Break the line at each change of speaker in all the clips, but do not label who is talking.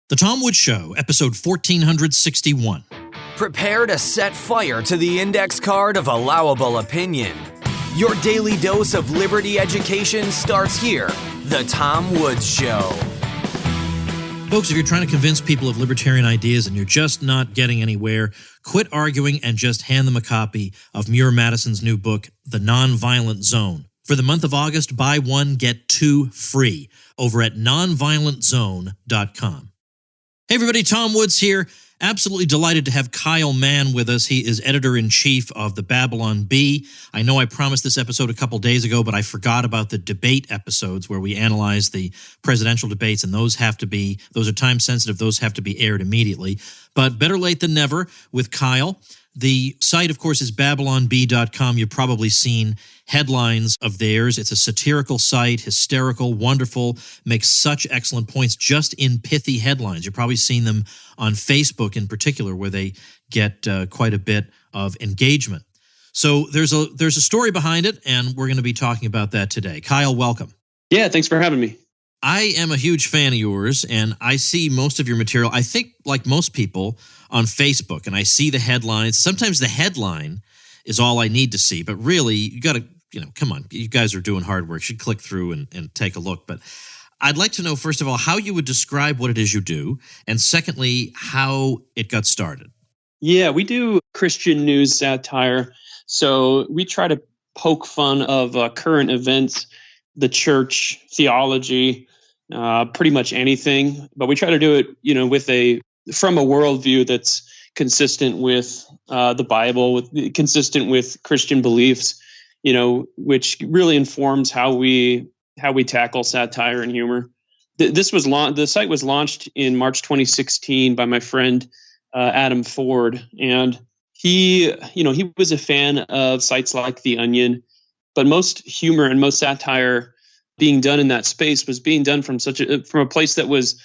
The Tom Woods Show, episode 1461.
Prepare to set fire to the index card of allowable opinion. Your daily dose of liberty education starts here. The Tom Woods Show.
Folks, if you're trying to convince people of libertarian ideas and you're just not getting anywhere, quit arguing and just hand them a copy of Muir Madison's new book, The Nonviolent Zone. For the month of August, buy one, get two free over at nonviolentzone.com. Hey everybody, Tom Woods here. Absolutely delighted to have Kyle Mann with us. He is editor-in-chief of the Babylon Bee. I know I promised this episode a couple days ago, but I forgot about the debate episodes where we analyze the presidential debates, and those are time-sensitive. Those have to be aired immediately. But better late than never with Kyle. The site, of course, is babylonbee.com. You've probably seen headlines of theirs. It's a satirical site, hysterical, wonderful, makes such excellent points just in pithy headlines. You've probably seen them on Facebook in particular, where they get quite a bit of engagement. So there's a story behind it, and we're going to be talking about that today. Kyle, welcome.
Yeah, thanks for having me.
I am a huge fan of yours, and I see most of your material, I think, like most people, on Facebook, and I see the headlines. Sometimes the headline is all I need to see, but really, you got to, come on, you guys are doing hard work. You should click through and take a look. But I'd like to know, first of all, how you would describe what it is you do, and secondly, how it got started.
Yeah, we do Christian news satire, so we try to poke fun of current events, the church, theology, pretty much anything. But we try to do it, from a worldview that's consistent with the Bible, consistent with Christian beliefs, which really informs how we tackle satire and humor. The site was launched in March 2016 by my friend Adam Ford, and he was a fan of sites like The Onion, but most humor and most satire being done in that space was being done from a place that was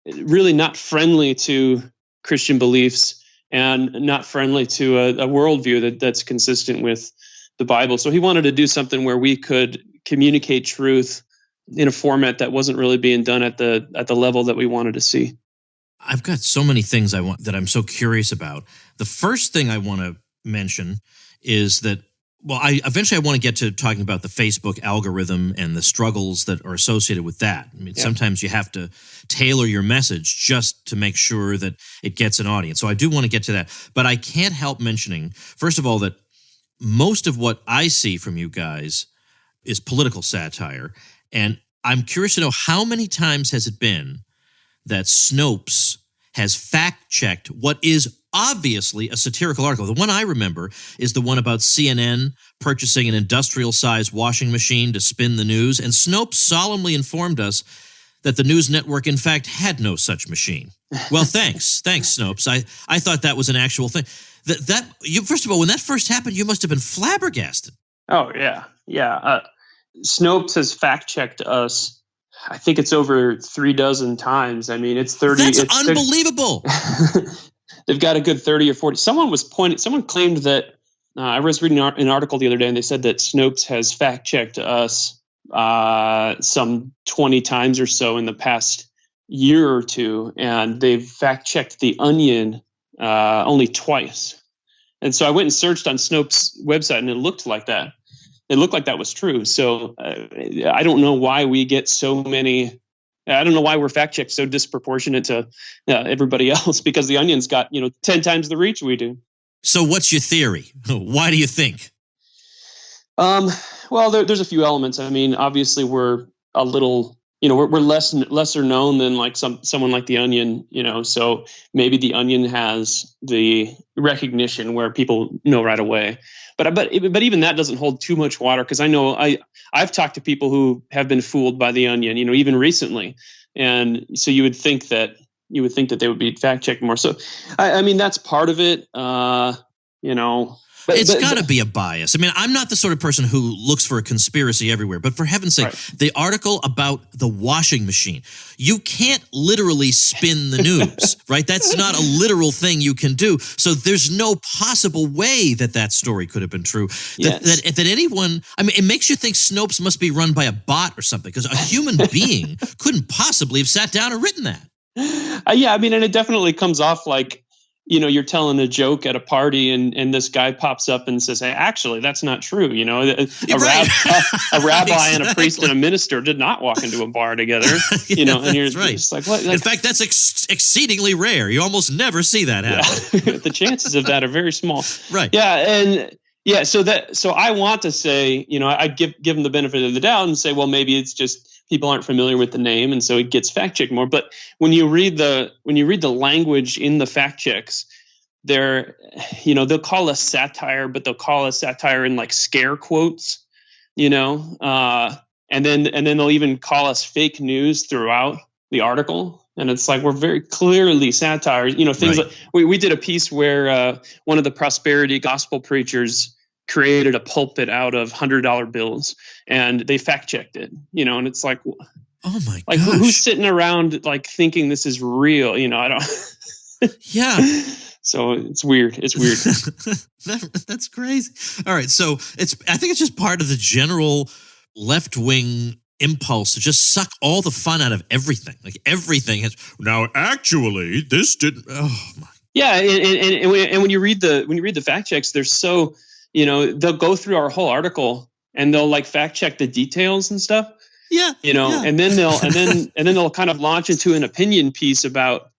really not friendly to Christian beliefs and not friendly to a worldview that's consistent with the Bible. So he wanted to do something where we could communicate truth in a format that wasn't really being done at the level that we wanted to see.
I've got so many things that I'm so curious about. The first thing I want to mention is that, I eventually want to get to talking about the Facebook algorithm and the struggles that are associated with that. I mean, Sometimes you have to tailor your message just to make sure that it gets an audience. So I do want to get to that. But I can't help mentioning, first of all, that most of what I see from you guys is political satire. And I'm curious to know, how many times has it been that Snopes has fact-checked what is obviously a satirical article? The one I remember is the one about CNN purchasing an industrial-sized washing machine to spin the news, and Snopes solemnly informed us that the news network, in fact, had no such machine. Well, thanks, Snopes. I thought that was an actual thing. First of all, when that first happened, you must have been flabbergasted.
Oh yeah. Snopes has fact-checked us. I think it's over 36 times. I mean, it's 30.
That's unbelievable.
They've got a good 30 or 40. Someone claimed that, I was reading an article the other day, and they said that Snopes has fact-checked us some 20 times or so in the past year or two, and they've fact-checked The Onion only twice. And so I went and searched on Snopes' website, and it looked like that. It looked like that was true. So I don't know why we get so many. I don't know why we're fact checked so disproportionate to everybody else, because The Onion's got 10 times the reach we do.
So what's your theory? Why do you think?
Well, there's a few elements. I mean, obviously we're a little, we're lesser known than like someone like The Onion. So maybe The Onion has the recognition where people know right away. But even that doesn't hold too much water, because I know I've talked to people who have been fooled by The Onion, even recently, and so you would think that they would be fact checked more. So I mean, that's part of it, But
it's got to be a bias. I mean, I'm not the sort of person who looks for a conspiracy everywhere, but for heaven's sake, right. The article about the washing machine, you can't literally spin the news, right? That's not a literal thing you can do. So there's no possible way that story could have been true. That anyone, I mean, it makes you think Snopes must be run by a bot or something, because a human being couldn't possibly have sat down and written that.
Yeah, I mean, and it definitely comes off like, you're telling a joke at a party and this guy pops up and says, hey, actually, that's not true. A
Right.
rabbi and a priest
Exactly.
and a minister did not walk into a bar together,
Yeah,
and you're
that's right.
just like, what?
In fact, that's exceedingly rare. You almost never see that happen.
Yeah. The chances of that are very small.
Right.
Yeah. And yeah, so I want to say, I give them the benefit of the doubt and say, well, maybe it's just people aren't familiar with the name, and so it gets fact checked more. But when you read the language in the fact checks, they'll call us satire, but they'll call us satire in like scare quotes, and then they'll even call us fake news throughout the article. And it's like, we're very clearly satire, things
Right.
like we did a piece where one of the prosperity gospel preachers created a pulpit out of $100 bills, and they fact checked it, and it's like,
Oh my
like
gosh.
who's sitting around like thinking this is real? I don't.
Yeah.
So it's weird. It's weird.
That's crazy. All right. So I think it's just part of the general left-wing impulse to just suck all the fun out of everything. Like everything has, now actually this didn't, oh my.
Yeah. And when you read the fact checks, they're so, they'll go through our whole article and they'll like fact check the details and stuff.
Yeah. Yeah.
And then they'll kind of launch into an opinion piece about,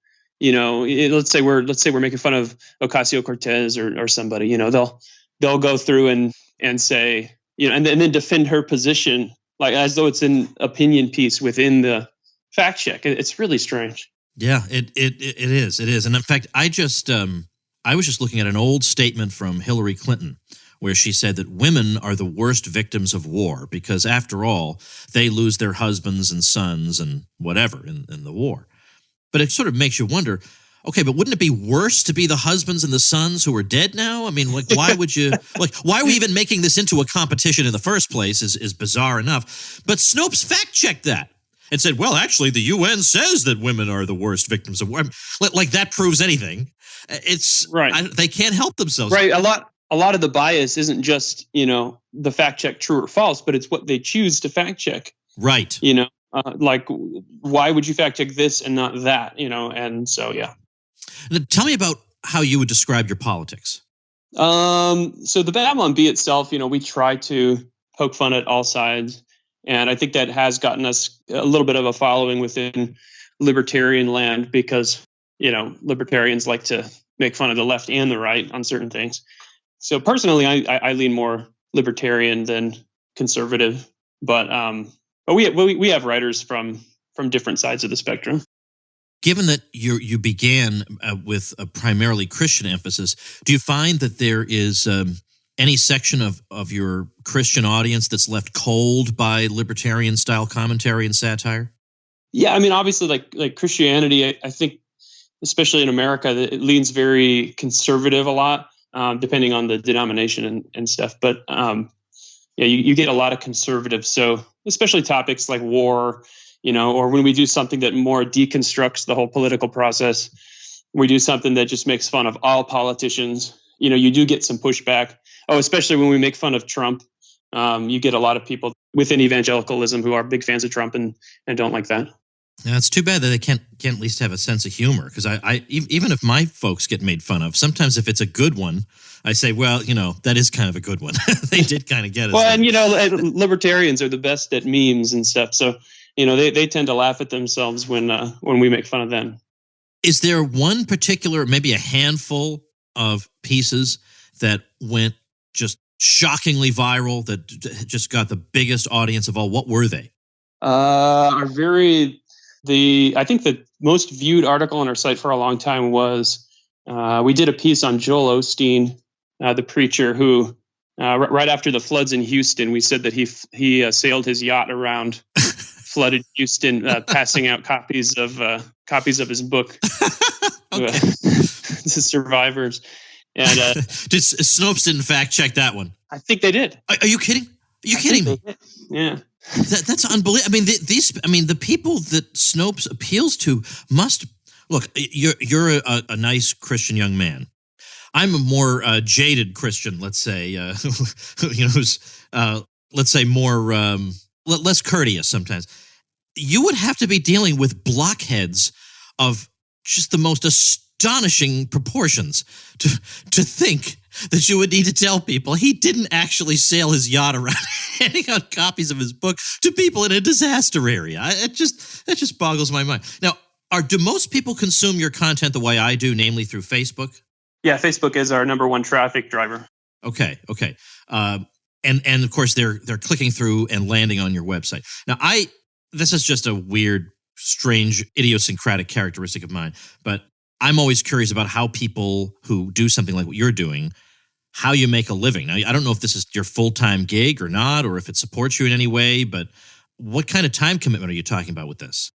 let's say we're making fun of Ocasio-Cortez or somebody, they'll go through and say, and then defend her position, like as though it's an opinion piece within the fact check. It's really strange.
Yeah, it is. It is. And in fact, I was just looking at an old statement from Hillary Clinton where she said that women are the worst victims of war because after all, they lose their husbands and sons and whatever in the war. But it sort of makes you wonder, okay, but wouldn't it be worse to be the husbands and the sons who are dead now? I mean, like, why would you, like, why are we even making this into a competition in the first place is bizarre enough. But Snopes fact-checked that and said, well, actually, the UN says that women are the worst victims of war. Like that proves anything. It's
right.
They can't help themselves.
Right. A lot of the bias isn't just, the fact check true or false, but it's what they choose to fact check.
Right.
Like, why would you fact check this and not that? And so, yeah.
Now, tell me about how you would describe your politics.
So the Babylon Bee itself, we try to poke fun at all sides. And I think that has gotten us a little bit of a following within libertarian land because, libertarians like to make fun of the left and the right on certain things. So personally, I lean more libertarian than conservative, but we have writers from different sides of the spectrum.
Given that you began with a primarily Christian emphasis, do you find that there is any section of your Christian audience that's left cold by libertarian style commentary and satire?
Yeah, I mean, obviously, like Christianity, I think, especially in America, it leans very conservative a lot, depending on the denomination and stuff. But you get a lot of conservatives. So especially topics like war, or when we do something that more deconstructs the whole political process, we do something that just makes fun of all politicians. You do get some pushback. Oh, especially when we make fun of Trump, you get a lot of people within evangelicalism who are big fans of Trump and don't like that.
Now, it's too bad that they can't at least have a sense of humor because I even if my folks get made fun of, sometimes if it's a good one, I say, well, that is kind of a good one. They did kind of get us.
Well, and libertarians are the best at memes and stuff, so they tend to laugh at themselves when we make fun of them.
Is there one particular, maybe a handful of pieces that went just shockingly viral that just got the biggest audience of all? What were they?
I think the most viewed article on our site for a long time was we did a piece on Joel Osteen, the preacher who, right after the floods in Houston, we said that he sailed his yacht around flooded Houston, passing out copies of his book to survivors. And
Snopes didn't fact check that one?
I think they did.
Are you kidding? Are you kidding me?
Yeah.
That's unbelievable. I mean, the people that Snopes appeals to must look. You're a nice Christian young man. I'm a more jaded Christian, let's say, who's let's say more less courteous sometimes. You would have to be dealing with blockheads of just the most astonishing proportions to think that you would need to tell people he didn't actually sail his yacht around handing out copies of his book to people in a disaster area. It just boggles my mind. Now, do most people consume your content the way I do, namely through Facebook?
Yeah, Facebook is our number one traffic driver.
Okay. And of course they're clicking through and landing on your website. Now, this is just a weird, strange, idiosyncratic characteristic of mine, but I'm always curious about how people who do something like what you're doing, how you make a living. Now, I don't know if this is your full-time gig or not, or if it supports you in any way, but what kind of time commitment are you talking about with this?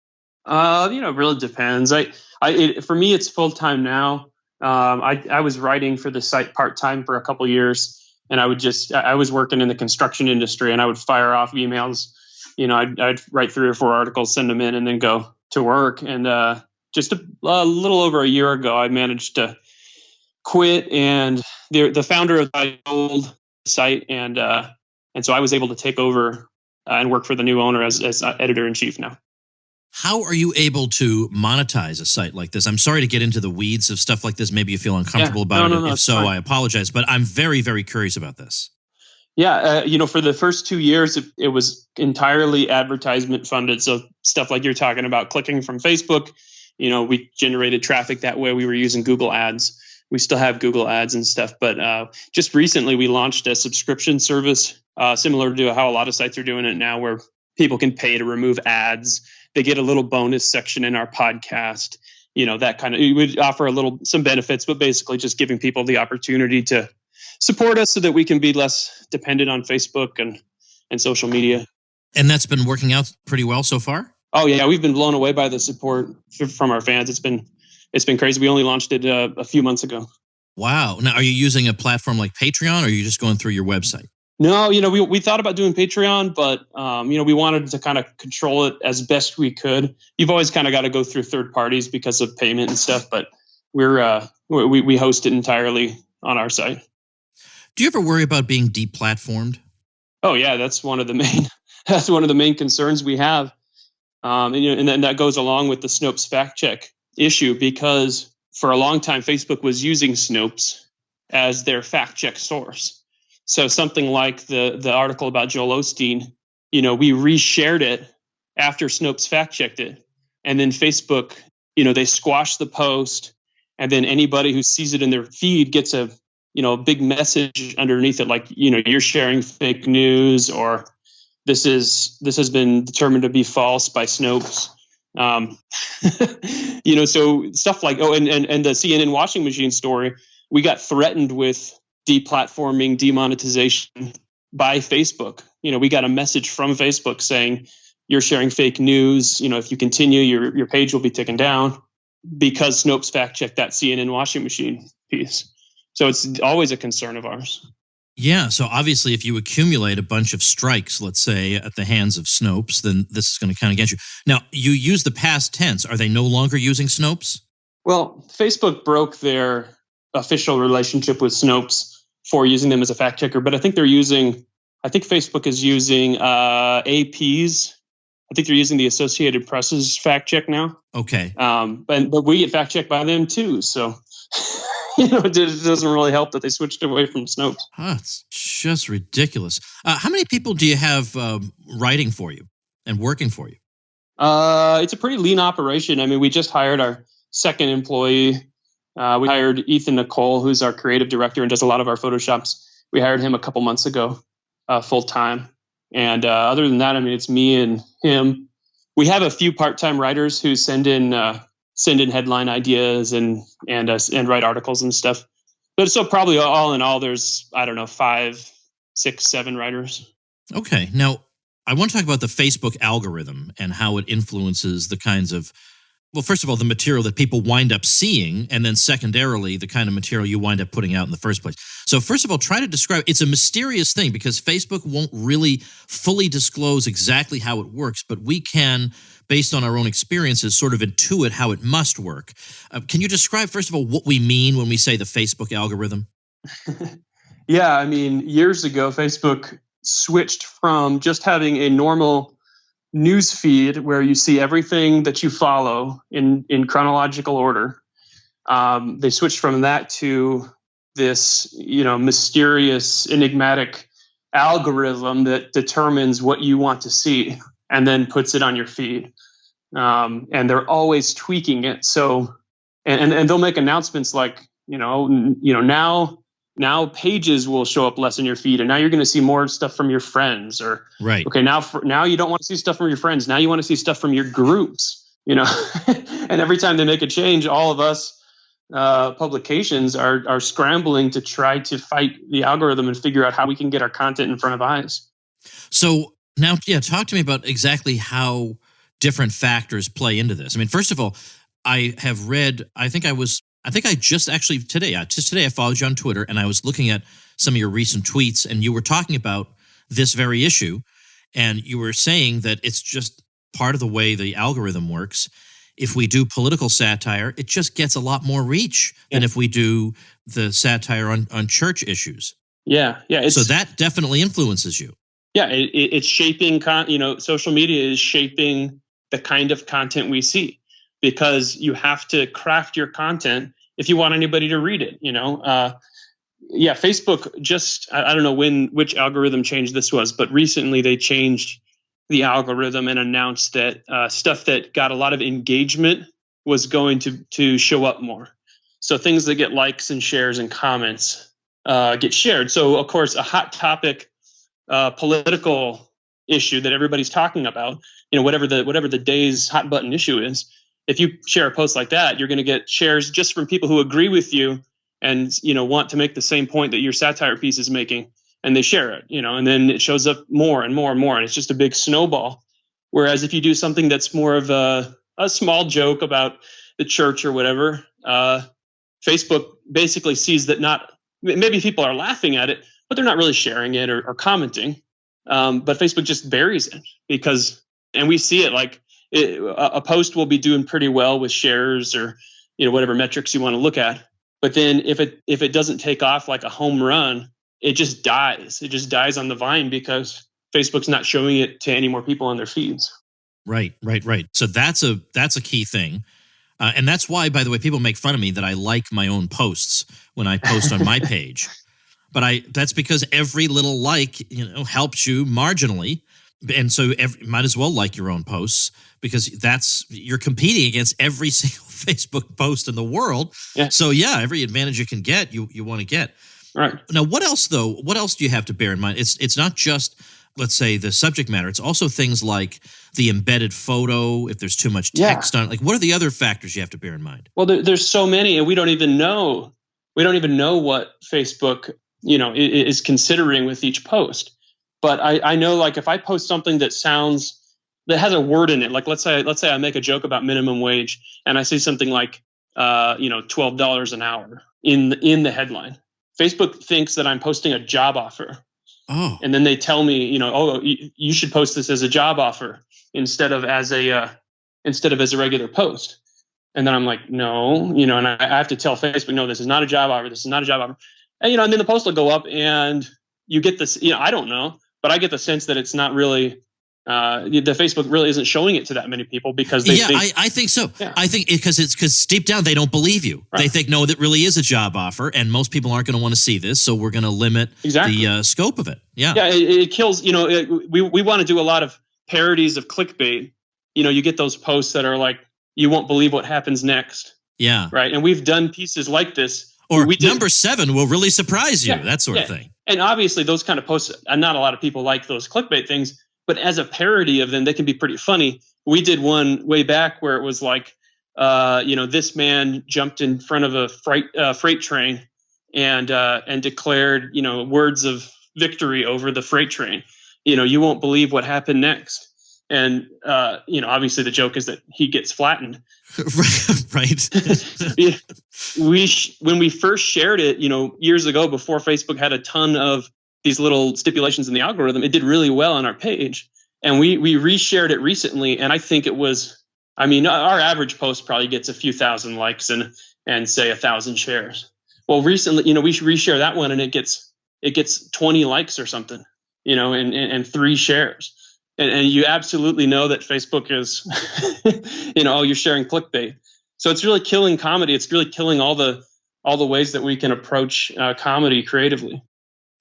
It really depends. For me, it's full-time now. I was writing for the site part-time for a couple years, and I was working in the construction industry, and I would fire off emails. I'd write 3 or 4 articles, send them in, and then go to work. And just a little over a year ago, I managed to quit, and the founder of my old site, and so I was able to take over and work for the new owner as editor-in-chief now.
How are you able to monetize a site like this? I'm sorry to get into the weeds of stuff like this. Maybe you feel uncomfortable about it.
No,
if so,
fine.
I apologize, but I'm very, very curious about this.
Yeah, for the first 2 years, it was entirely advertisement funded. So stuff like you're talking about, clicking from Facebook, we generated traffic that way. We were using Google Ads. We still have Google Ads and stuff. But just recently, we launched a subscription service similar to how a lot of sites are doing it now, where people can pay to remove ads. They get a little bonus section in our podcast. That kind of, we would offer some benefits, but basically just giving people the opportunity to support us so that we can be less dependent on Facebook and social media.
And that's been working out pretty well so far?
Oh yeah, we've been blown away by the support from our fans. It's been crazy. We only launched it a few months ago.
Wow. Now, are you using a platform like Patreon, or are you just going through your website?
No, we thought about doing Patreon, but we wanted to kind of control it as best we could. You've always kind of got to go through third parties because of payment and stuff, but we host it entirely on our site.
Do you ever worry about being deplatformed?
Oh yeah, that's one of the main concerns we have, and then that goes along with the Snopes fact check issue, because for a long time Facebook was using Snopes as their fact check source. So something like the article about Joel Osteen, we reshared it after Snopes fact checked it, and then Facebook, they squashed the post, and then anybody who sees it in their feed gets a big message underneath it, like, you're sharing fake news, or this has been determined to be false by Snopes. So stuff like, and the CNN washing machine story, we got threatened with deplatforming, demonetization by Facebook. We got a message from Facebook saying, you're sharing fake news. If you continue, your page will be taken down, because Snopes fact checked that CNN washing machine piece. So it's always a concern of ours.
Yeah. So obviously, if you accumulate a bunch of strikes, let's say, at the hands of Snopes, then this is going to count against you. Now, you use the past tense. Are they no longer using Snopes?
Well, Facebook broke their official relationship with Snopes for using them as a fact checker, but I think Facebook is using AP's. I think they're using the Associated Press's fact check now.
Okay.
But we get fact checked by them too. So, it doesn't really help that they switched away from Snopes.
It's just ridiculous. How many people do you have writing for you and working for you?
It's a pretty lean operation. I mean, we just hired our second employee. We hired Ethan Nicole, who's our creative director and does a lot of our Photoshops. We hired him a couple months ago, full time. And other than that, I mean, it's me and him. We have a few part-time writers who send in headline ideas and write articles and stuff. But so probably all in all, there's, 5, 6, 7 writers.
Okay. Now, I want to talk about the Facebook algorithm and how it influences the kinds of, well, first of all, the material that people wind up seeing, and then secondarily, the kind of material you wind up putting out in the first place. So first of all, try to describe, it's a mysterious thing because Facebook won't really fully disclose exactly how it works, but we can, based on our own experiences, sort of intuit how it must work. Can you describe, first of all, what we mean when we say the Facebook algorithm?
Yeah, I mean, years ago, Facebook switched from just having a normal news feed where you see everything that you follow in chronological order. They switched from that to this, mysterious, enigmatic algorithm that determines what you want to see and then puts it on your feed. And they're always tweaking it. So, and they'll make announcements like, now pages will show up less in your feed, and now you're going to see more stuff from your friends. Or
right.
Okay, now you don't want to see stuff from your friends. Now you want to see stuff from your groups. And every time they make a change, all of us publications are scrambling to try to fight the algorithm and figure out how we can get our content in front of eyes.
So now, talk to me about exactly how different factors play into this. I mean, first of all, I have read, I think I just actually today I followed you on Twitter, and I was looking at some of your recent tweets, and you were talking about this very issue, and you were saying that it's just part of the way the algorithm works. If we do political satire, it just gets a lot more reach than if we do the satire on church issues.
Yeah.
So that definitely influences you.
Yeah, it's shaping, social media is shaping the kind of content we see, because you have to craft your content if you want anybody to read it, Facebook just, I don't know which algorithm change this was, but recently they changed the algorithm and announced that stuff that got a lot of engagement was going to show up more. So things that get likes and shares and comments get shared. So, of course, a hot topic political issue that everybody's talking about, whatever the day's hot button issue is, if you share a post like that, you're going to get shares just from people who agree with you and, want to make the same point that your satire piece is making, and they share it, and then it shows up more and more and more, and it's just a big snowball. Whereas if you do something that's more of a small joke about the church or whatever, Facebook basically sees that maybe people are laughing at it, but they're not really sharing it or commenting. But Facebook just buries it and we see it like a post will be doing pretty well with shares or, whatever metrics you want to look at. But then if it doesn't take off like a home run, it just dies. It just dies on the vine because Facebook's not showing it to any more people on their feeds.
Right. So that's a key thing. And that's why, by the way, people make fun of me that I like my own posts when I post on my page. But that's because every little like, helps you marginally. And so might as well like your own posts, because you're competing against every single Facebook post in the world. Yeah. So every advantage you can get, you want to get.
Right.
Now, what else though? What else do you have to bear in mind? It's not just, let's say, the subject matter. It's also things like the embedded photo, if there's too much text on it. Like, what are the other factors you have to bear in mind?
Well, there's so many, and we don't even know what Facebook, is considering with each post. But I know, like, if I post something that has a word in it, like let's say I make a joke about minimum wage, and I say something like, $12 an hour in the headline. Facebook thinks that I'm posting a job offer.
Oh. And
then they tell me, you should post this as a job offer instead of as a regular post. And then I'm like, no, and I have to tell Facebook, no, this is not a job offer. This is not a job offer. And, and then the post will go up, and you get this, I don't know, but I get the sense that it's not really, the Facebook really isn't showing it to that many people because
I think so. Yeah. I think because deep down they don't believe you. Right. They think, no, that really is a job offer, and most people aren't going to want to see this, so we're going to limit the scope of it. Yeah,
it kills. We want to do a lot of parodies of clickbait. You get those posts that are like, you won't believe what happens next.
Yeah,
right. And we've done pieces like this.
Or number 7 will really surprise you. That sort of thing.
And obviously, those kind of posts, not a lot of people like those clickbait things. But as a parody of them, they can be pretty funny. We did one way back where it was like, this man jumped in front of a freight train and declared, words of victory over the freight train. You won't believe what happened next. And, obviously the joke is that he gets flattened.
Right.
When we first shared it, years ago before Facebook had a ton of these little stipulations in the algorithm, it did really well on our page. And we reshared it recently, and I think it was, our average post probably gets a few thousand likes and say 1,000 shares. Well, recently, we reshare that one, and it gets 20 likes or something, and 3 shares. And you absolutely know that Facebook is, you're sharing clickbait. So it's really killing comedy. It's really killing all the ways that we can approach comedy creatively.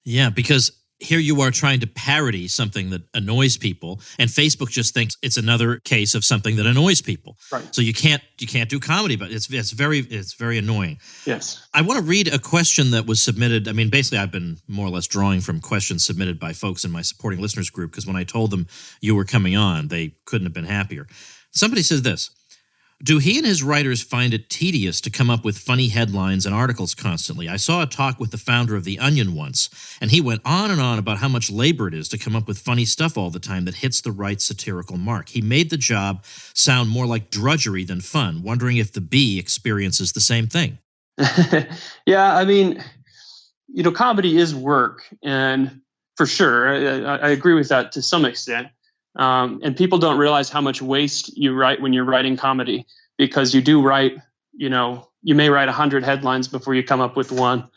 Yeah, because here you are trying to parody something that annoys people, and Facebook just thinks it's another case of something that annoys people.
Right.
So you can't do comedy, but it's very annoying.
Yes.
I want to read a question that was submitted. I mean, basically, I've been more or less drawing from questions submitted by folks in my supporting listeners group, because when I told them you were coming on, they couldn't have been happier. Somebody says this: do he and his writers find it tedious to come up with funny headlines and articles constantly? I saw a talk with the founder of The Onion once, and he went on and on about how much labor it is to come up with funny stuff all the time that hits the right satirical mark. He made the job sound more like drudgery than fun, wondering if the Bee experiences the same thing.
Yeah, I mean, comedy is work, and for sure, I agree with that to some extent. And people don't realize how much waste you write when you're writing comedy, because you do write, you may write 100 headlines before you come up with one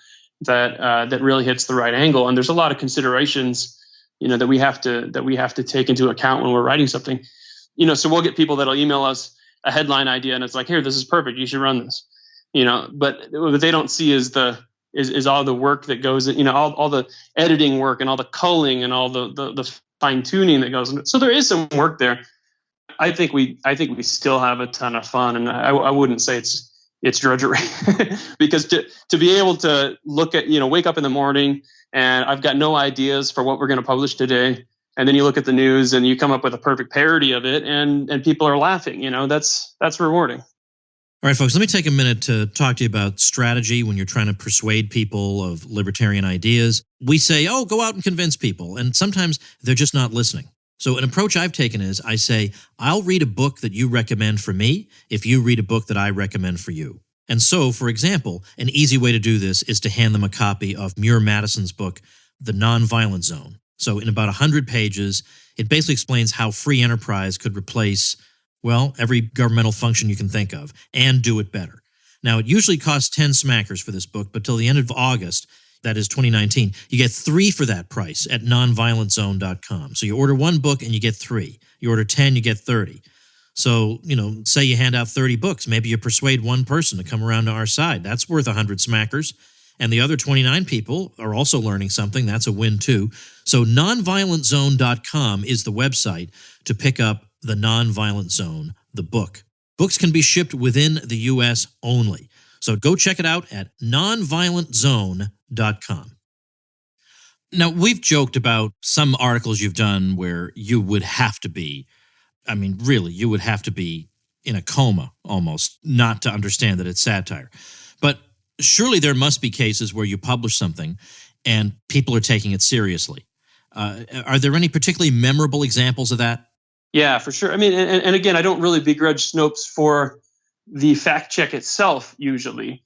that really hits the right angle. And there's a lot of considerations, that we have to take into account when we're writing something. So we'll get people that'll email us a headline idea, and it's like, here, this is perfect, you should run this. But what they don't see is all the work that goes in, all the editing work and all the culling and all the fine tuning that goes into it. So there is some work there. I think we still have a ton of fun, and I wouldn't say it's drudgery because to be able to look at, wake up in the morning and I've got no ideas for what we're going to publish today, and then you look at the news and you come up with a perfect parody of it, and people are laughing. That's rewarding.
All right, folks, let me take a minute to talk to you about strategy when you're trying to persuade people of libertarian ideas. We say, oh, go out and convince people, and sometimes they're just not listening. So an approach I've taken is I say, I'll read a book that you recommend for me if you read a book that I recommend for you. And so, for example, an easy way to do this is to hand them a copy of Muir Madison's book, The Nonviolent Zone. So in about 100 pages, it basically explains how free enterprise could replace, well, every governmental function you can think of, and do it better. Now, it usually costs 10 smackers for this book, but till the end of August, that is 2019, you get 3 for that price at nonviolentzone.com. So you order 1 book and you get 3. You order 10, you get 30. So, say you hand out 30 books, maybe you persuade one person to come around to our side. That's worth 100 smackers. And the other 29 people are also learning something. That's a win too. So nonviolentzone.com is the website to pick up The Nonviolent Zone, the book. Books can be shipped within the U.S. only. So go check it out at nonviolentzone.com. Now, we've joked about some articles you've done where you would have to be, you would have to be in a coma almost not to understand that it's satire. But surely there must be cases where you publish something and people are taking it seriously. Are there any particularly memorable examples of that?
Yeah, for sure. And again, I don't really begrudge Snopes for the fact check itself usually.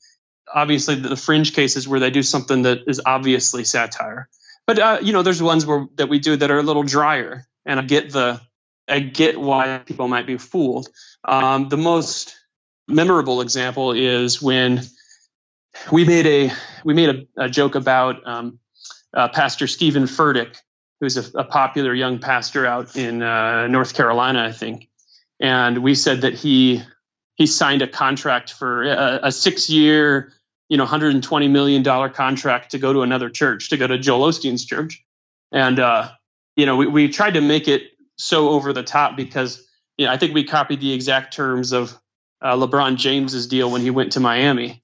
Obviously, the fringe cases where they do something that is obviously satire. But, there's ones that we do that are a little drier. And I get why people might be fooled. The most memorable example is when we made a joke about Pastor Stephen Furtick, who's a popular young pastor out in North Carolina, I think. And we said that he signed a contract for a 6-year, $120 million contract to go to another church, to go to Joel Osteen's church. And, we tried to make it so over the top because, I think we copied the exact terms of LeBron James's deal when he went to Miami.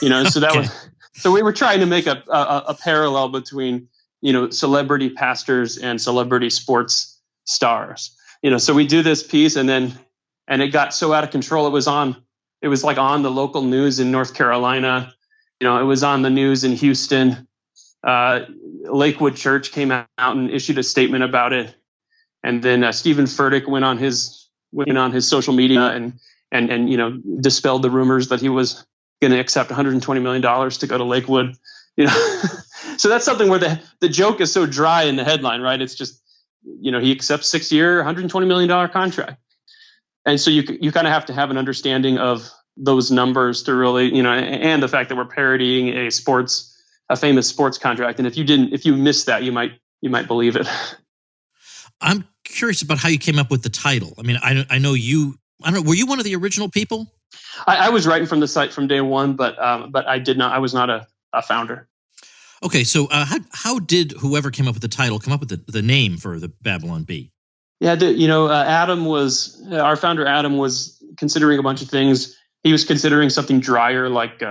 So that was, so we were trying to make a parallel between, celebrity pastors and celebrity sports stars. So we do this piece and it got so out of control. It was like on the local news in North Carolina. It was on the news in Houston. Lakewood Church came out and issued a statement about it. And then Stephen Furtick went on his social media and dispelled the rumors that he was going to accept $120 million to go to Lakewood. So that's something where the joke is so dry in the headline, right? It's just, he accepts 6-year, $120 million contract. And so you kind of have to have an understanding of those numbers to really, and the fact that we're parodying a famous sports contract. And if you missed that, you might believe it.
I'm curious about how you came up with the title. I mean, I know you. I don't know. Were you one of the original people?
I was writing from the site from day one, but I did not. I was not a founder.
Okay, so how did whoever came up with the title come up with the name for the Babylon Bee?
Yeah, Adam was our founder. Adam was considering a bunch of things. He was considering something drier, like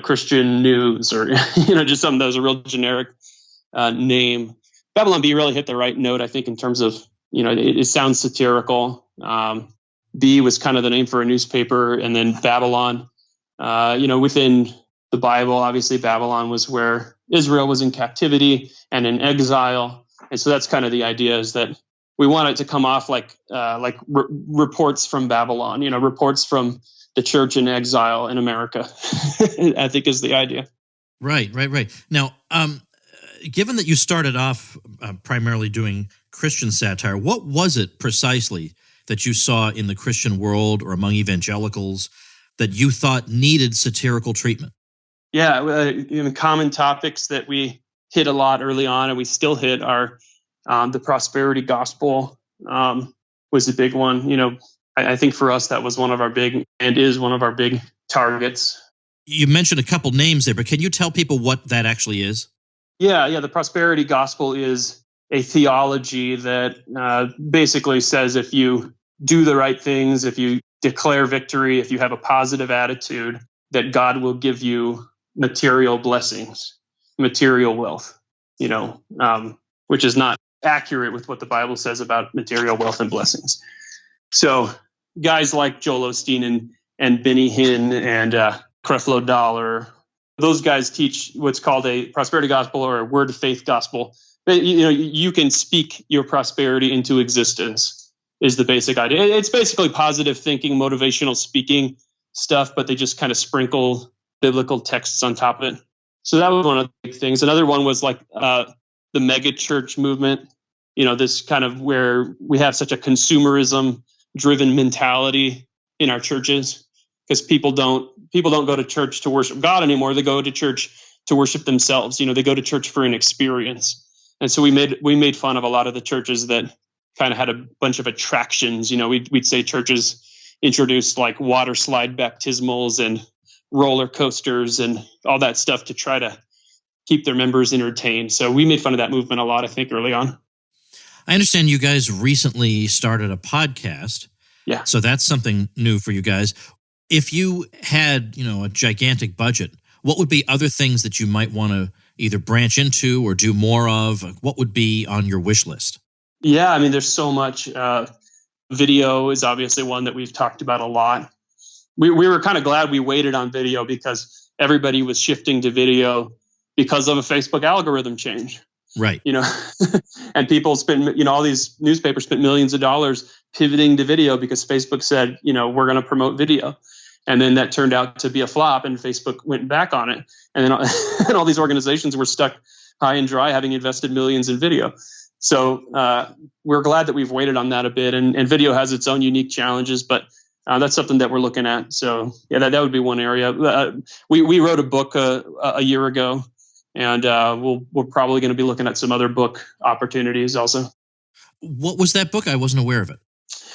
Christian news, or just something that was a real generic name. Babylon Bee really hit the right note, I think, in terms of it sounds satirical. Bee was kind of the name for a newspaper, and then Babylon. Within the Bible, obviously Babylon was where Israel was in captivity and in exile, and so that's kind of the idea, is that we want it to come off like reports from Babylon, reports from the church in exile in America. I think is the idea.
Right. Now, given that you started off primarily doing Christian satire, what was it precisely that you saw in the Christian world or among evangelicals that you thought needed satirical treatment?
Yeah, common topics that we hit a lot early on, and we still hit, are the prosperity gospel was a big one. I think for us that was one of our big, and is one of our big targets.
You mentioned a couple names there, but can you tell people what that actually is?
Yeah. The prosperity gospel is a theology that basically says if you do the right things, if you declare victory, if you have a positive attitude, that God will give you material blessings, material wealth, which is not accurate with what the Bible says about material wealth and blessings. So guys like Joel Osteen and Benny Hinn and Creflo Dollar, those guys teach what's called a prosperity gospel or a word of faith gospel. You can speak your prosperity into existence is the basic idea. It's basically positive thinking, motivational speaking stuff, but they just kind of sprinkle biblical texts on top of it. So that was one of the big things. Another one was like the mega church movement, this kind of where we have such a consumerism driven mentality in our churches, because people don't go to church to worship God anymore. They go to church to worship themselves. They go to church for an experience. And so we made fun of a lot of the churches that kind of had a bunch of attractions. We'd say churches introduced like water slide baptismals and roller coasters and all that stuff to try to keep their members entertained. So we made fun of that movement a lot, I think, early on.
I understand you guys recently started a podcast.
Yeah.
So that's something new for you guys. If you had, a gigantic budget, what would be other things that you might want to either branch into or do more of? What would be on your wish list?
Yeah, there's so much. Video is obviously one that we've talked about a lot. We were kind of glad we waited on video because everybody was shifting to video because of a Facebook algorithm change.
Right.
And people spent, all these newspapers spent millions of dollars pivoting to video because Facebook said, we're going to promote video. And then that turned out to be a flop and Facebook went back on it. And then and all these organizations were stuck high and dry, having invested millions in video. So we're glad that we've waited on that a bit. And video has its own unique challenges, but that's something that we're looking at. So yeah, that would be one area. We wrote a book a year ago, and we're probably going to be looking at some other book opportunities also.
What was that book? I wasn't aware of it.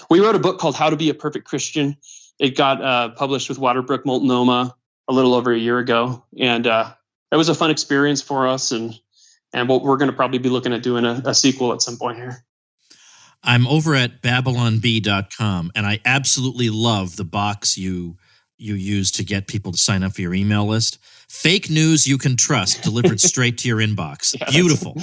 We wrote a book called How to Be a Perfect Christian. It got published with Waterbrook Multnomah a little over a year ago, and that was a fun experience for us. And what we're going to probably be looking at doing a sequel at some point here.
I'm over at babylonbee.com, and I absolutely love the box you use to get people to sign up for your email list. Fake news you can trust, delivered straight to your inbox. Yeah, beautiful.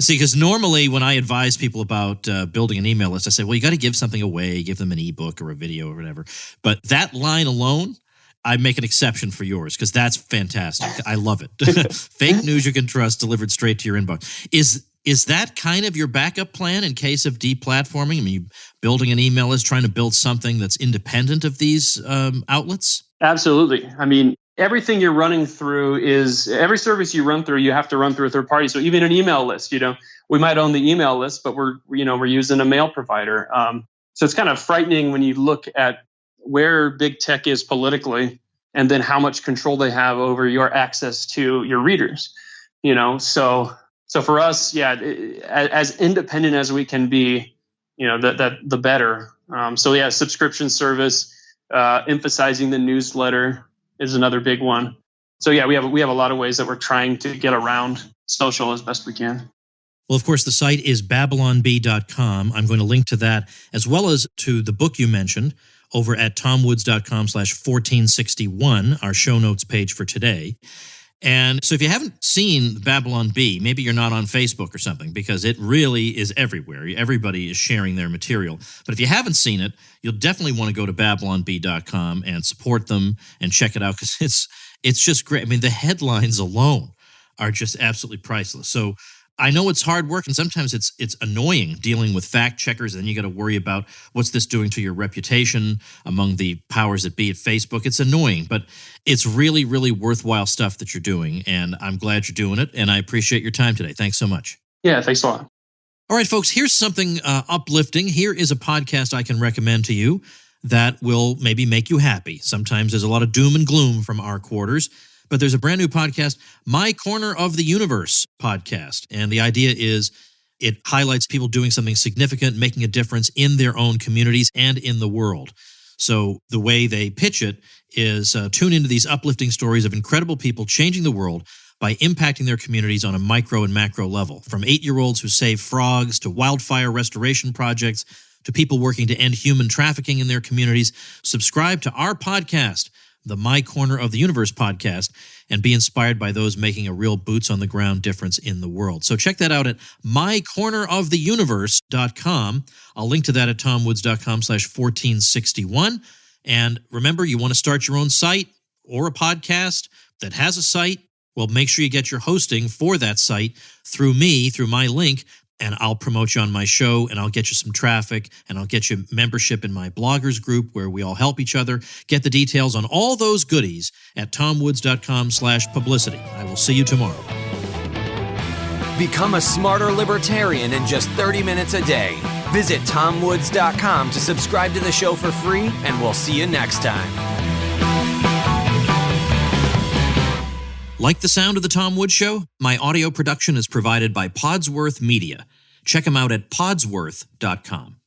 See, because normally when I advise people about building an email list, I say, well, you got to give something away, give them an ebook or a video or whatever. But that line alone, I make an exception for yours because that's fantastic. I love it. Fake news you can trust, delivered straight to your inbox. Is that kind of your backup plan in case of deplatforming? Building an email list, trying to build something that's independent of these outlets?
Absolutely. Everything you're running through every service you run through, you have to run through a third party. So even an email list, we might own the email list, but we're using a mail provider. So it's kind of frightening when you look at where big tech is politically and then how much control they have over your access to your readers, So for us, as independent as we can be, the better. So yeah, subscription service, emphasizing the newsletter is another big one. So yeah, we have a lot of ways that we're trying to get around social as best we can.
Well, of course, the site is babylonbee.com. I'm going to link to that as well as to the book you mentioned over at tomwoods.com/1461, our show notes page for today. And so if you haven't seen Babylon Bee, maybe you're not on Facebook or something, because it really is everywhere. Everybody is sharing their material. But if you haven't seen it, you'll definitely want to go to babylonbee.com and support them and check it out, because it's just great. I mean, the headlines alone are just absolutely priceless. So I know it's hard work, and sometimes it's annoying dealing with fact checkers, and then you got to worry about what's this doing to your reputation among the powers that be at Facebook. It's annoying, but it's really, really worthwhile stuff that you're doing, and I'm glad you're doing it, and I appreciate your time today. Thanks so much.
Yeah, thanks a lot.
All right, folks, here's something uplifting. Here is a podcast I can recommend to you that will maybe make you happy. Sometimes there's a lot of doom and gloom from our quarters, but there's a brand new podcast, My Corner of the Universe podcast. And the idea is it highlights people doing something significant, making a difference in their own communities and in the world. So the way they pitch it is tune into these uplifting stories of incredible people changing the world by impacting their communities on a micro and macro level, from 8-year-olds who save frogs to wildfire restoration projects to people working to end human trafficking in their communities. Subscribe to our podcast, the My Corner of the Universe podcast, and be inspired by those making a real boots-on-the-ground difference in the world. So check that out at mycorneroftheuniverse.com. I'll link to that at tomwoods.com/1461. And remember, you want to start your own site or a podcast that has a site? Well, make sure you get your hosting for that site through me, through my link, and I'll promote you on my show, and I'll get you some traffic, and I'll get you membership in my bloggers group where we all help each other. Get the details on all those goodies at tomwoods.com/publicity. I will see you tomorrow.
Become a smarter libertarian in just 30 minutes a day. Visit tomwoods.com to subscribe to the show for free, and we'll see you next time.
Like the sound of The Tom Woods Show? My audio production is provided by Podsworth Media. Check them out at podsworth.com.